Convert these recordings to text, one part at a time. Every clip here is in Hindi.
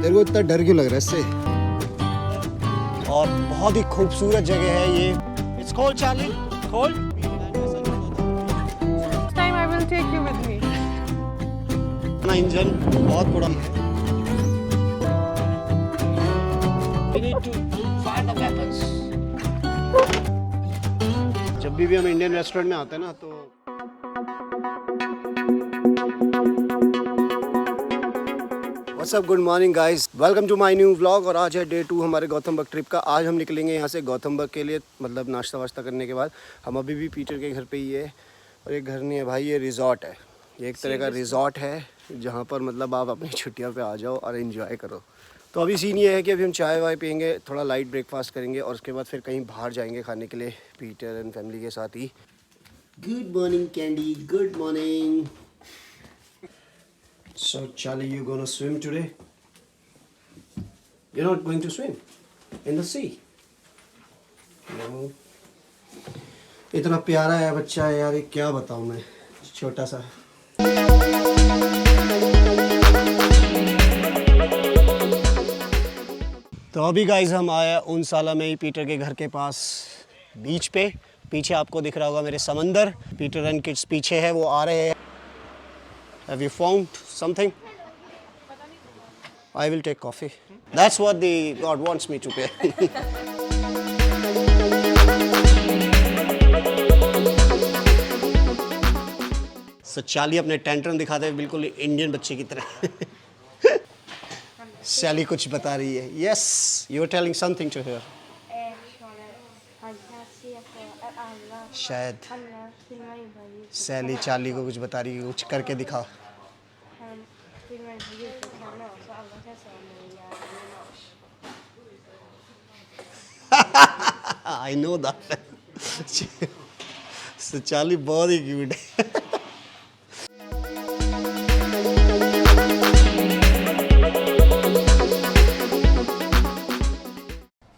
तेरे को इतना डर क्यों लग रहा है इससे? और बहुत ही खूबसूरत जगह है ये। It's cold, Charlie. Cold. Next time I will take you with me. अपना इंजन बहुत बड़ा है। We need to fire the weapons. जब भी हम इंडियन रेस्टोरेंट में आते हैं ना तो What's up, good morning guys. Welcome to my new vlog और आज है डे 2 हमारे गौतम बुद्ध ट्रिप का। आज हम निकलेंगे यहाँ से गौतम बुद्ध के लिए, मतलब नाश्ता वाश्ता करने के बाद। हम अभी भी पीटर के घर पे ही है और ये घर नहीं है भाई, ये रिजॉर्ट है। ये एक तरह का रिजॉर्ट है जहाँ पर मतलब आप अपनी छुट्टियों पे आ जाओ और एंजॉय करो। तो अभी सीन ये है कि अभी हम चाय वाय पियेंगे, थोड़ा लाइट ब्रेकफास्ट करेंगे और उसके बाद फिर कहीं बाहर जाएंगे खाने के लिए पीटर एंड फैमिली के साथ ही। Good morning Candy, good morning. So Charlie, you gonna swim today? You're not going to swim in the sea? No. इतना प्यारा है बच्चा है यार, ये क्या बताऊँ मैं, छोटा सा। तो अभी गाइज हम आए उनसाला में ही पीटर के घर के पास बीच पे। पीछे आपको दिख रहा होगा मेरे समंदर। पीटर एंड किड्स पीछे है, वो आ रहे हैं। Have you found something? I will take coffee. That's what the God wants me to pay. So चाली अपने टेंट्रम दिखाते हुए बिल्कुल इंडियन बच्चे की तरह। सैली कुछ बता रही है। Yes, you were telling something to her. शायद सैली चाली को कुछ बता रही है, कुछ करके दिखा। I know that. So चाली बहुत ही क्यूट है।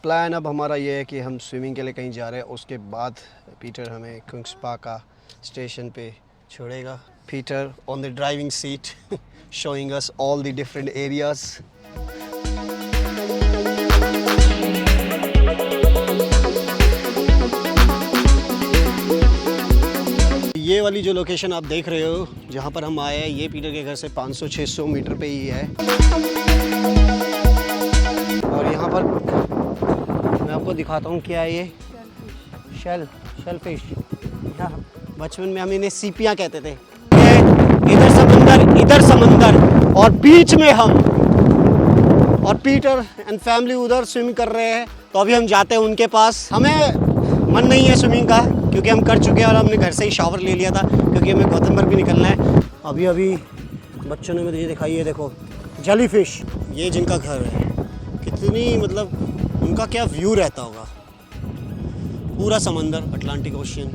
प्लान अब हमारा ये है कि हम स्विमिंग के लिए कहीं जा रहे हैं, उसके बाद पीटर हमें कुंग्सपा का स्टेशन पे छोड़ेगा। Peter on the driving seat showing us all the different areas. ये वाली जो लोकेशन आप देख रहे हो जहाँ पर हम आए हैं, ये पीटर के घर से 500-600 मीटर पे ही है। और यहाँ पर मैं आपको दिखाता हूँ क्या है ये शेलफिश। बचपन में हम इन्हें सीपियाँ कहते थे। इधर समंदर और बीच में हम और पीटर एंड फैमिली उधर स्विमिंग कर रहे हैं। तो अभी हम जाते हैं उनके पास। हमें मन नहीं है स्विमिंग का क्योंकि हम कर चुके हैं और हमने घर से ही शावर ले लिया था क्योंकि हमें गौतम बुद्ध भी निकलना है। अभी बच्चों ने मुझे दिखाई है, देखो जेलीफिश। ये जिनका घर है, कितनी मतलब उनका क्या व्यू रहता होगा, पूरा समंदर, Atlantic ocean.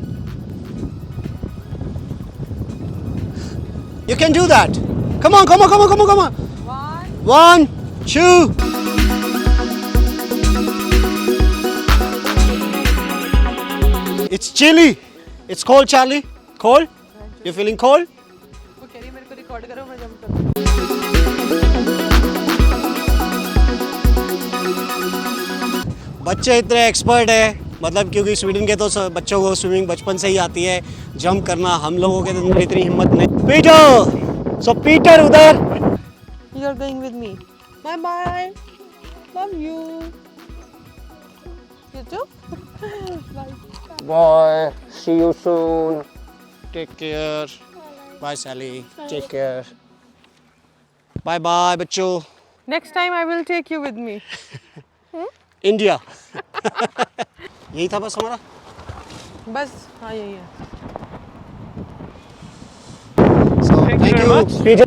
You can do that. Come on. 1, 2. It's chilly. It's cold, Charlie. Cold? You feeling cold? वो कह रही है मेरे को रिकॉर्ड करो, मैं जंप करूँ। बच्चे इतने एक्सपर्ट है, मतलब क्योंकि स्वीडन के तो बच्चों को स्विमिंग बचपन से ही आती है, जंप करना। हम लोगों के अंदर इतनी हिम्मत नहीं। पीटर, सो पीटर उधर। You are going with me. Bye bye. Love you. You too. Bye. Bye. See you soon. Take care. Bye Sally. Take care. Bye bye बच्चों. Next time I will take you with me. India. यही था बस हमारा। बस हाँ यही है। So thank you, Peter.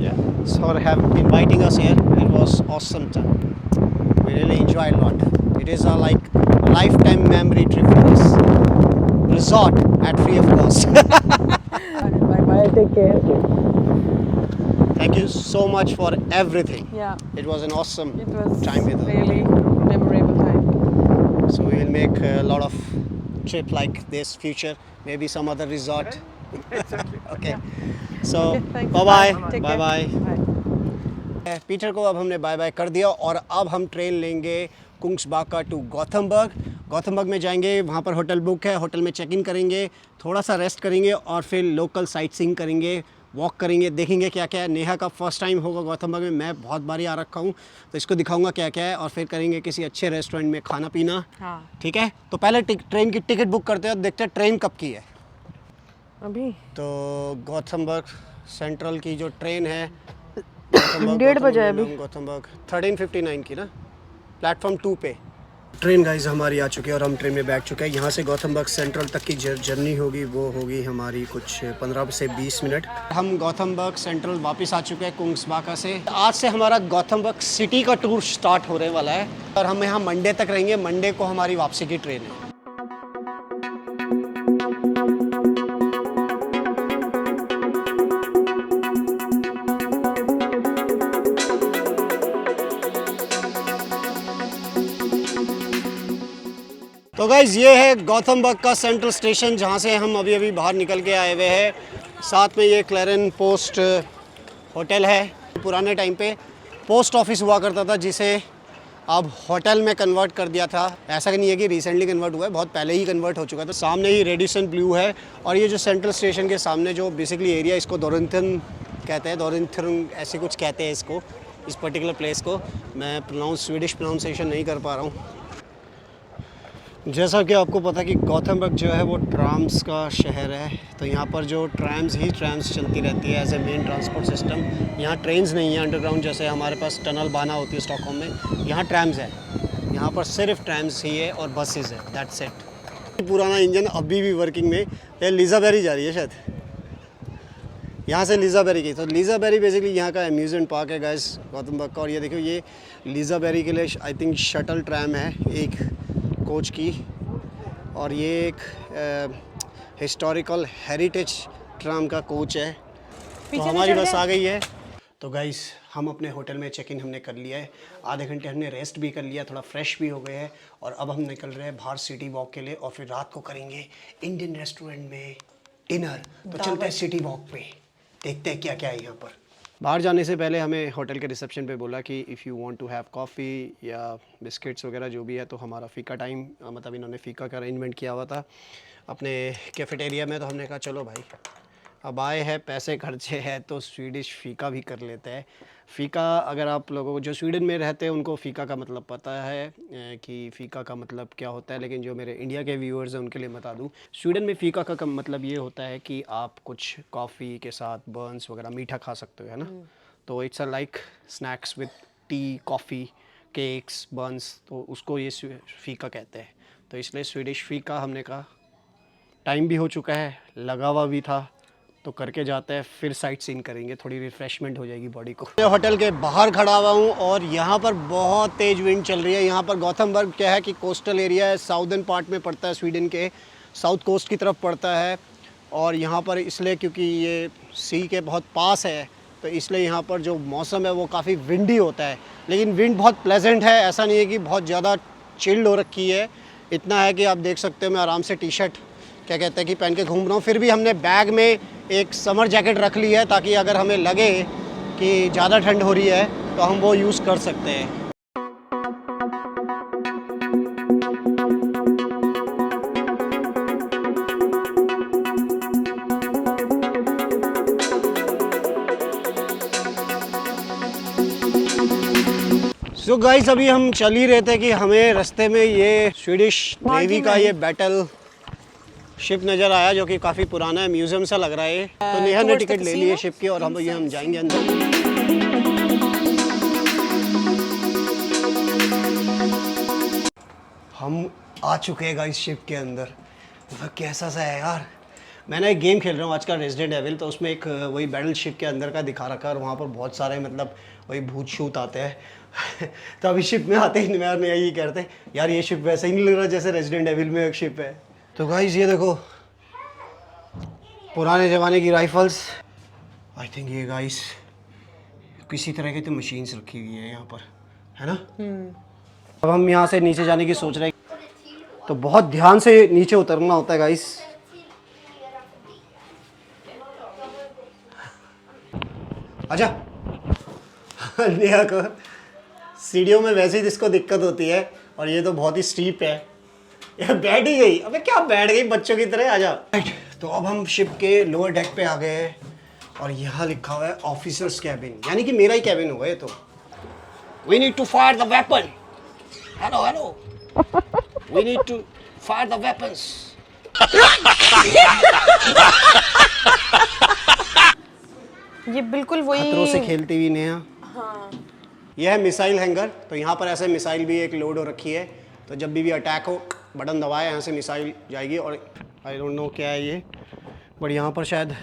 Yeah, for inviting us here. It was awesome time. We really enjoyed a lot. It is a like lifetime memory trip for us. Resort at free of cost. Bye bye. Take care. Thank you so much for everything. Yeah. It was an awesome It was time with us. really memorable time. So we will make a lot of trip like this future. Maybe some other resort. Exactly. Okay. Yeah. So Okay, thanks. bye bye. Take Bye care. bye. Bye. Peter को अब हमने बाय बाय कर दिया और अब हम ट्रेन लेंगे कुंग्सबाका टू गौतमबर्ग। गौतमबर्ग में जाएंगे, वहाँ पर होटल बुक है, होटल में चेक इन करेंगे, थोड़ा सा रेस्ट करेंगे और फिर लोकल साइट सीइंग करेंगे, वॉक करेंगे, देखेंगे क्या क्या है। नेहा का फर्स्ट टाइम होगा गौतमबर्ग में, मैं बहुत बारी आ रखा हूँ, तो इसको दिखाऊंगा क्या क्या है और फिर करेंगे किसी अच्छे रेस्टोरेंट में खाना पीना। हाँ। ठीक है, तो पहले ट्रेन की टिकट बुक करते हैं और देखते हैं ट्रेन कब की है। अभी तो गौतमबर्ग सेंट्रल की जो ट्रेन है 1:30 बजे है अभी। गौतमबर्ग 13:59 की ना, प्लेटफॉर्म 2 पे। ट्रेन गाइस हमारी आ चुकी है और हम ट्रेन में बैठ चुके हैं। यहाँ से गौतमबर्ग सेंट्रल तक की जर्नी होगी, वो होगी हमारी कुछ 15 से 20 मिनट। हम गौतमबर्ग सेंट्रल वापस आ चुके हैं कुंग्सबाका से। आज से हमारा गौतमबर्ग सिटी का टूर स्टार्ट होने वाला है और हम यहाँ मंडे तक रहेंगे। मंडे को हमारी वापसी की ट्रेन है। तो गाइज़ ये है गौतमबर्ग का सेंट्रल स्टेशन, जहाँ से हम अभी अभी बाहर निकल के आए हुए हैं। साथ में ये क्लेरन पोस्ट होटल है। पुराने टाइम पे पोस्ट ऑफिस हुआ करता था, जिसे अब होटल में कन्वर्ट कर दिया था। ऐसा नहीं है कि रिसेंटली कन्वर्ट हुआ है, बहुत पहले ही कन्वर्ट हो चुका था। सामने ही रेडिसन ब्लू है और ये जो सेंट्रल स्टेशन के सामने जो बेसिकली एरिया, इसको दोरिंथन कहते हैं, दोरिंथन ऐसे कुछ कहते हैं इसको, इस पर्टिकुलर प्लेस को। मैं स्वीडिश प्रोनाउंसिएशन नहीं कर पा रहा हूँ। जैसा कि आपको पता है कि गौतमबर्ग जो है वो ट्राम्स का शहर है, तो यहाँ पर जो ट्राम्स चलती रहती है as a main transport system. यहाँ ट्रेन्स नहीं है अंडरग्राउंड, जैसे हमारे पास टनल बाना होती है स्टॉकहोम में। यहाँ ट्रैम्स है, यहाँ पर सिर्फ ट्रैम्स ही है और बसेस है, दैट्स इट। पुराना इंजन अभी भी वर्किंग में। ये लीजाबेरी जा रही है शायद, यहाँ से लीजाबेरी की। तो लीजाबेरी बेसिकली यहाँ का अम्यूज़मेंट पार्क है गाइस गौतमबर्ग का। और ये देखो, ये लीजाबेरी के लिए आई थिंक शटल ट्रैम है एक कोच की, और ये एक हिस्टोरिकल हेरिटेज ट्राम का कोच है। तो हमारी बस आ गई है। तो गाइस हम अपने होटल में चेक इन हमने कर लिया है, आधे घंटे हमने रेस्ट भी कर लिया, थोड़ा फ्रेश भी हो गए हैं और अब हम निकल रहे हैं बाहर सिटी वॉक के लिए और फिर रात को करेंगे इंडियन रेस्टोरेंट में डिनर। तो चलते हैं सिटी वॉक पे, देखते हैं क्या क्या है यहाँ पर। बाहर जाने से पहले हमें होटल के रिसेप्शन पे बोला कि if you want to have coffee या बिस्किट्स वगैरह जो भी है, तो हमारा फ़ीका टाइम, मतलब इन्होंने फ़ीका का अरेंजमेंट किया हुआ था अपने कैफेटेरिया में। तो हमने कहा चलो भाई, अब आए हैं, पैसे खर्चे हैं, तो स्वीडिश फ़ीका भी कर लेते हैं। फ़ीका, अगर आप लोगों को जो स्वीडन में रहते हैं उनको फ़ीका का मतलब पता है कि फ़ीका का मतलब क्या होता है, लेकिन जो मेरे इंडिया के व्यूअर्स हैं उनके लिए बता दूं, स्वीडन में फ़ीका का मतलब ये होता है कि आप कुछ कॉफ़ी के साथ बर्न्स वगैरह मीठा खा सकते हो, है ना। तो it's a like snacks with T, coffee, cakes, Burns, तो उसको ये फ़ीका कहते हैं। तो इसलिए स्वीडिश फ़ीका हमने कहा, टाइम भी हो चुका है, लगा हुआ भी था, तो करके जाते हैं, फिर साइट सीइंग करेंगे, थोड़ी रिफ़्रेशमेंट हो जाएगी बॉडी को। मैं होटल के बाहर खड़ा हुआ हूँ और यहाँ पर बहुत तेज़ विंड चल रही है। यहाँ पर गौतमबर्ग क्या है कि कोस्टल एरिया है, साउदर्न पार्ट में पड़ता है, स्वीडन के साउथ कोस्ट की तरफ पड़ता है। और यहाँ पर इसलिए क्योंकि ये सी के बहुत पास है, तो इसलिए यहाँ पर जो मौसम है वो काफ़ी विंडी होता है, लेकिन विंड बहुत प्लेजेंट है। ऐसा नहीं है कि बहुत ज़्यादा चिल्ड हो रखी है, इतना है कि आप देख सकते हो मैं आराम से टी शर्ट क्या कहते हैं कि पहन के घूम रहा हूँ। फिर भी हमने बैग में एक समर जैकेट रख ली है, ताकि अगर हमें लगे कि ज़्यादा ठंड हो रही है तो हम वो यूज़ कर सकते हैं। सो गाइस अभी हम चल ही रहे थे कि हमें रास्ते में ये स्वीडिश नेवी का ये बैटल शिप नज़र आया, जो कि काफ़ी पुराना है, म्यूजियम सा लग रहा है। तो नेहा ने टिकट ले ली है शिप की और हम जाएंगे अंदर। हम आ चुके हैं गाइस शिप के अंदर। मतलब कैसा सा है यार। मैं ना एक गेम खेल रहा हूँ आजकल, रेजिडेंट एविल, तो उसमें एक वही बैटल शिप के अंदर का दिखा रखा है और वहाँ पर बहुत सारे मतलब वही भूत शूत आते हैं। तो अभी शिप में आते ही मैं यही कहते हैं यार, ये शिप वैसे ही नहीं लग रहा जैसे रेजिडेंट एविल में एक शिप है। तो गाइस ये देखो पुराने ज़माने की राइफल्स, आई थिंक ये गाइस किसी तरह की तो मशीन्स रखी हुई है यहाँ पर, है ना। अब हम यहाँ से नीचे जाने की सोच रहे हैं, तो बहुत ध्यान से नीचे उतरना होता है गाइस। आजा। नेहा को सीढ़ियों में वैसे ही इसको दिक्कत होती है और ये तो बहुत ही स्टीप है। ये बैठ ही गई। अबे क्या बैठ गई बच्चों की तरह, आजा। तो अब हम शिप के लोअर डेक पे आ गए हैं और यहाँ लिखा हुआ है ऑफिसर्स कैबिन, यानी कि मेरा ही कैबिन होगा ये तो। We need to fire the weapon. Hello hello, we need to fire the weapons. ये बिल्कुल वही खतरों से खेलती हुई नेहा। हाँ। यह है मिसाइल हैंगर, तो यहाँ पर ऐसे मिसाइल भी एक लोड हो रखी है, तो जब भी अटैक हो बटन दबाए यहाँ से मिसाइल जाएगी। और आई डोंट नो क्या है ये, बट यहाँ पर शायद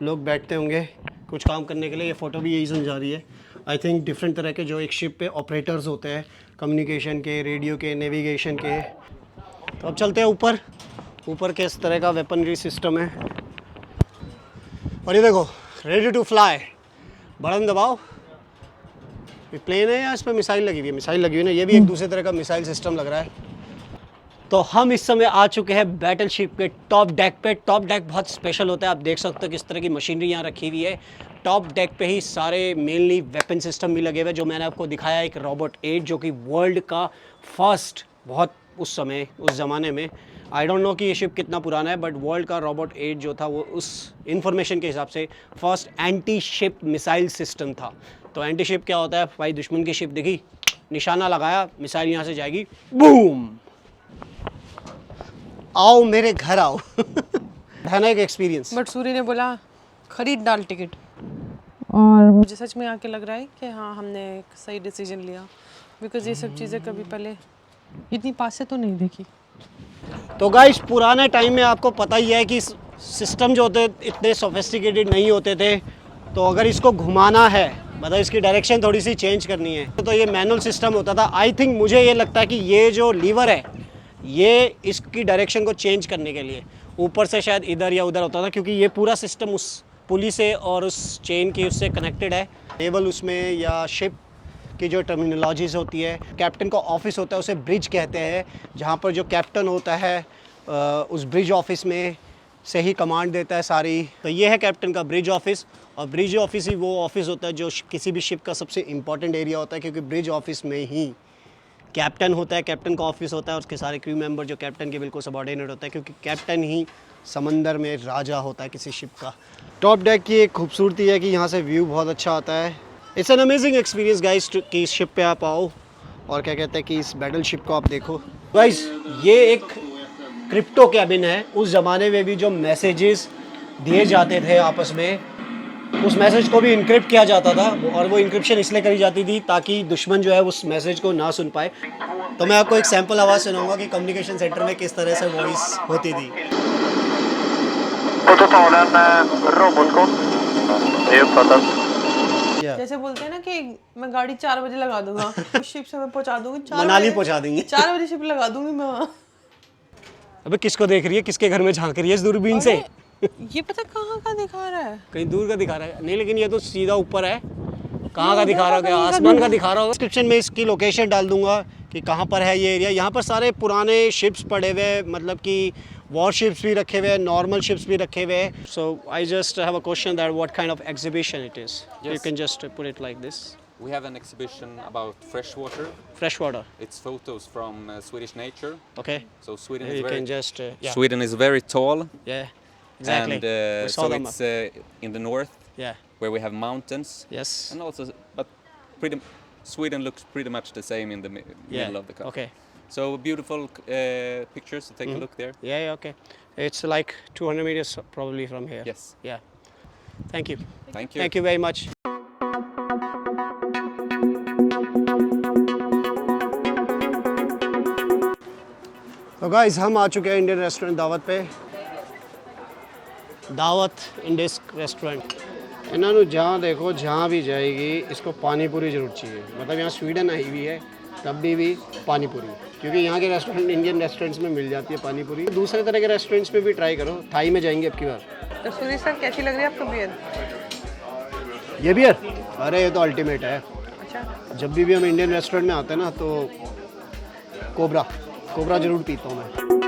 लोग बैठते होंगे कुछ काम करने के लिए। ये फ़ोटो भी यही समझा रही है। आई थिंक डिफरेंट तरह के जो एक शिप पे ऑपरेटर्स होते हैं, कम्युनिकेशन के, रेडियो के, नेविगेशन के। तो अब चलते हैं ऊपर। ऊपर के इस तरह का वेपनरी सिस्टम है और ये देखो रेडी टू फ्लाई, बटन दबाओ। ये प्लेन है या इस पर मिसाइल लगी हुई है? मिसाइल लगी हुई है ना, ये भी एक दूसरे तरह का मिसाइल सिस्टम लग रहा है। तो हम इस समय आ चुके हैं बैटल शिप के टॉप डेक पे। टॉप डेक बहुत स्पेशल होता है, आप देख सकते हो किस तरह की मशीनरी यहाँ रखी हुई है। टॉप डेक पे ही सारे मेनली वेपन सिस्टम भी लगे हुए, जो मैंने आपको दिखाया एक रोबोट 8 जो कि वर्ल्ड का फर्स्ट, बहुत उस समय उस ज़माने में, आई डोंट नो कि ये शिप कितना पुराना है, बट वर्ल्ड का रोबोट 8 जो था वो उस इंफॉर्मेशन के हिसाब से first anti ship missile system था। तो एंटी शिप क्या होता है भाई, दुश्मन की शिप दिखी, निशाना लगाया, मिसाइल यहाँ से जाएगी, बूम, आओ मेरे घर आओ। है ना एक एक्सपीरियंस। बट सूर्य ने बोला खरीद डाल टिकट, और मुझे सच में आके लग रहा है कि हाँ हमने एक सही डिसीजन लिया, बिकॉज ये सब चीज़ें कभी पहले इतनी पास से तो नहीं देखी। तो गाइस पुराने टाइम में आपको पता ही है कि सिस्टम जो होते इतने सोफिस्टिकेटेड नहीं होते थे, तो अगर इसको घुमाना है, मतलब इसकी डायरेक्शन थोड़ी सी चेंज करनी है, तो ये मैनुअल सिस्टम होता था। आई थिंक मुझे ये लगता है कि ये जो लीवर है ये इसकी डायरेक्शन को चेंज करने के लिए ऊपर से शायद इधर या उधर होता था, क्योंकि ये पूरा सिस्टम उस पुली से और उस चेन की उससे कनेक्टेड है। टेबल उसमें या शिप की जो टर्मिनोलॉजीज़ होती है, कैप्टन का ऑफिस होता है उसे ब्रिज कहते हैं, जहाँ पर जो कैप्टन होता है उस ब्रिज ऑफिस में से ही कमांड देता है सारी। तो ये है कैप्टन का ब्रिज ऑफिस, और ब्रिज ऑफिस ही वो ऑफिस होता है जो किसी भी शिप का सबसे इम्पॉर्टेंट एरिया होता है, क्योंकि ब्रिज ऑफिस में ही कैप्टन होता है, कैप्टन का ऑफिस होता है, और उसके सारे क्रू मेंबर जो कैप्टन के बिल्कुल सबॉर्डिनेट होता है, क्योंकि कैप्टन ही समंदर में राजा होता है किसी शिप का। टॉप डेक की एक खूबसूरती है कि यहाँ से व्यू बहुत अच्छा आता है। It's an amazing experience guys कि इस शिप पे आप आओ और क्या कहते हैं कि इस बैटल शिप को आप देखो। गाइस ये एक क्रिप्टो कैबिन है। उस ज़माने में भी जो मैसेजेस दिए जाते थे आपस में, उस मैसेज को भी इनक्रिप्ट किया जाता था, और वो इनक्रिप्शन इसलिए करी जाती थी ताकि दुश्मन जो है उस मैसेज को ना सुन पाए। तो मैं आपको एक सैम्पल आवाज़ सुनाऊंगा कि कम्युनिकेशन सेंटर में किस तरह से वॉइस होती थी। जैसे बोलते हैं ना कि मैं गाड़ी 4 बजे लगा दूंगा, शिप से मैं पहुंचा दूंगी, मनाली पहुंचा देंगे, 4 बजे शिप लगा दूंगी मैं वहाँ। अबे किसको देख रही है, किसके घर में झांक रही है इस दूरबीन से? ये पता कहाँ का दिखा रहा है, कहीं दूर का दिखा रहा है। नहीं लेकिन ये तो सीधा ऊपर है, कहाँ का दिखा रहा है, आसमान का दिखा रहा होगा। डिस्क्रिप्शन में इसकी लोकेशन डाल दूंगा कि कहाँ पर है ये एरिया। यहाँ पर सारे पुराने शिप्स पड़े हुए, मतलब कि वॉर शिप्स भी रखे हुए हैं, नॉर्मल शिप्स भी रखे हुए हैं। So I just have a question that what kind of exhibition it is. You can just put it like this. We have an exhibition about fresh water. Fresh water. It's photos from Swedish nature. Okay. So Sweden You is very can just yeah. Sweden is very tall. Yeah. Exactly. And we saw so them. it's in the north. Yeah. Where we have mountains. Yes. And also, but Sweden looks pretty much the same in the middle of the country. Okay. So beautiful pictures. So take a look there. Yeah, yeah. Okay. It's like 200 meters probably from here. Yes. Yeah. Thank you. Thank you. Thank you very much. तो गाइस हम आ चुके हैं इंडियन रेस्टोरेंट दावत पे। दावत इंडियस रेस्टोरेंट। इन्होंने जहाँ देखो जहाँ भी जाएगी इसको पानी पूरी जरूर चाहिए। मतलब यहाँ स्वीडन आई हुई है तब भी पानी पूरी, क्योंकि यहाँ के रेस्टोरेंट इंडियन रेस्टोरेंट्स में मिल जाती है पानी पूरी। दूसरे तरह के रेस्टोरेंट्स में भी ट्राई करो। थाई में जाएंगे अब की बार। तो सूर्य सर कैसी लग रही है आपको बियर? ये बियर अरे ये तो अल्टीमेट है। अच्छा। जब भी हम इंडियन रेस्टोरेंट में आते हैं ना तो कोबरा जरूर पीता हूँ मैं।